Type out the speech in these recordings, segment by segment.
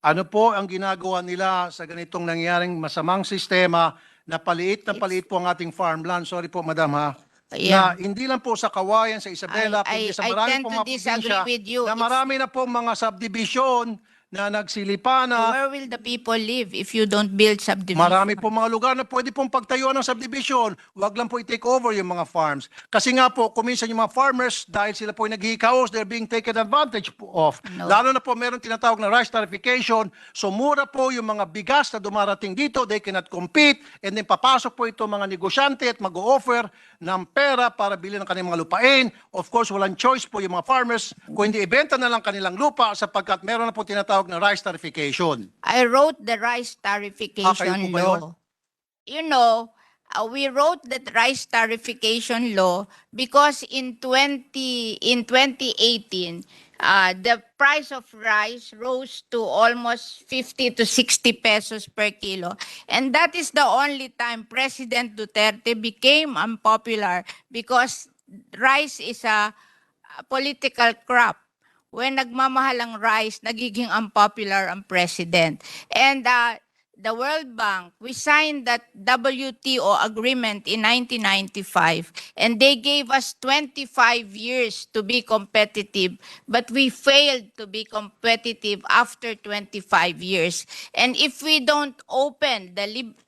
Ano po ang ginagawa nila sa ganitong nangyaring masamang sistema na paliit po ang ating farmland? Sorry po, madam ha. Na Yeah. hindi lang po sa Kawayan, sa Isabela, kundi sa I marami tend pong to mga disagree probinsya with you. na marami na po mga subdivision na nagsilipa na. Where will the people live if you don't build subdivision? Marami po mga lugar na pwede pong pagtayuan ng subdivision. Huwag lang po i-take over yung mga farms. Kasi nga po, kuminsan yung mga farmers, dahil sila po yung naghihikaos, they're being taken advantage of. No. Lalo na po meron tinatawag na rice tarification. So mura po yung mga bigas na dumarating dito, they cannot compete. And then papasok po ito mga negosyante at mag-o-offer ng pera para bilhin ng kanilang mga lupain. Of course, walang choice po yung mga farmers kung hindi ibenta na lang kanilang lupa sapagkat meron na po tinatawag na rice tarification. I wrote the rice kayo tarification po ba yun? law. You know, we wrote that rice tarification law because in 2018, the price of rice rose to almost 50 to 60 pesos per kilo. And that is the only time President Duterte became unpopular because rice is a political crop. When nagmamahal ang rice, nagiging unpopular ang president. And the World Bank, we signed that WTO agreement in 1995, and they gave us 25 years to be competitive, but we failed to be competitive after 25 years. And if we don't open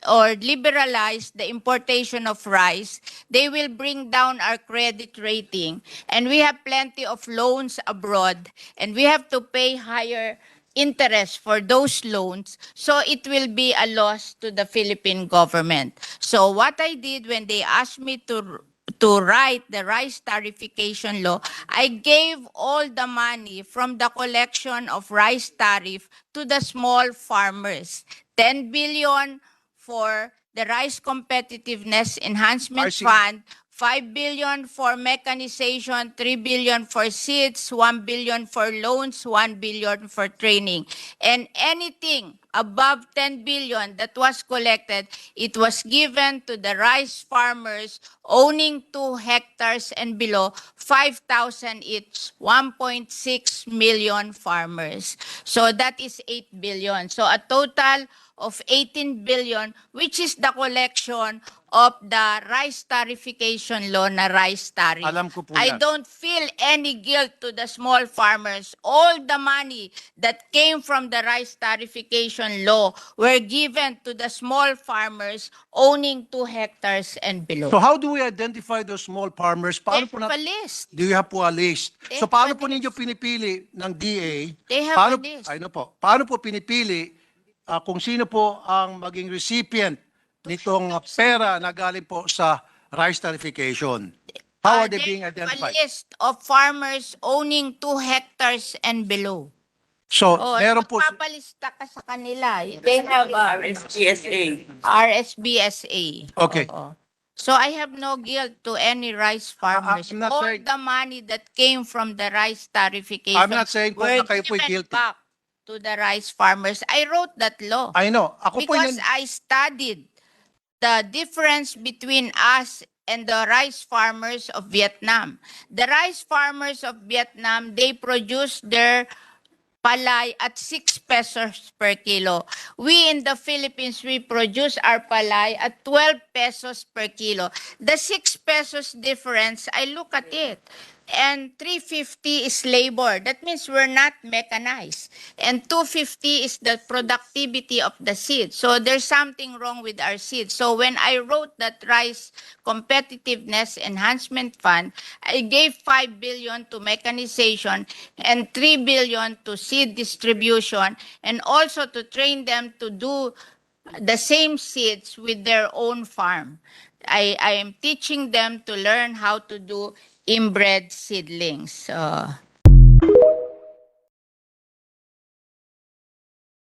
or liberalize the importation of rice, they will bring down our credit rating. And we have plenty of loans abroad, and we have to pay higher interest for those loans, so it will be a loss to the Philippine government. So what I did when they asked me to write the rice tarification law, I gave all the money from the collection of rice tariff to the small farmers. 10 billion for the Rice Competitiveness Enhancement Fund, 5 billion for mechanization, 3 billion for seeds, 1 billion for loans, 1 billion for training. And anything above 10 billion that was collected, it was given to the rice farmers owning 2 hectares and below, 5,000 each, 1.6 million farmers. So that is 8 billion. So a total of 18 billion, which is the collection of the rice tarification law na rice tariff. Alam ko po I yan. don't feel any guilt to the small farmers. All the money that came from the rice tarification law were given to the small farmers owning 2 hectares and below. So how do we identify those small farmers? They Paano po have a list. Do you have po a list? They So have paano a po ninyo list. pinipili ng DA? They have paano, a list. Paano po pinipili kung sino po ang maging recipient nitong pera na galing po sa rice tarification? How are they being identified? A list of farmers owning 2 hectares and below. So, Oh, meron po, papalista ka sa kanila. They have RSGSA. RSBSA. Okay. Oo. So I have no guilt to any rice farmers. I'm not All saying- the money that came from the rice tarification I'm not saying po were na kayo po'y given guilty. back to the rice farmers. I wrote that law I know, ako po because I studied the difference between us and the rice farmers of Vietnam. The rice farmers of Vietnam, they produce their palay at 6 pesos per kilo. We in the Philippines, we produce our palay at 12 pesos per kilo. The 6 pesos difference, I look at it. And 350 is labor. That means we're not mechanized. And 250 is the productivity of the seed. So there's something wrong with our seed. So when I wrote that Rice Competitiveness Enhancement Fund, I gave 5 billion to mechanization and 3 billion to seed distribution, and also to train them to do the same seeds with their own farm. I am teaching them to learn how to do inbred seedlings.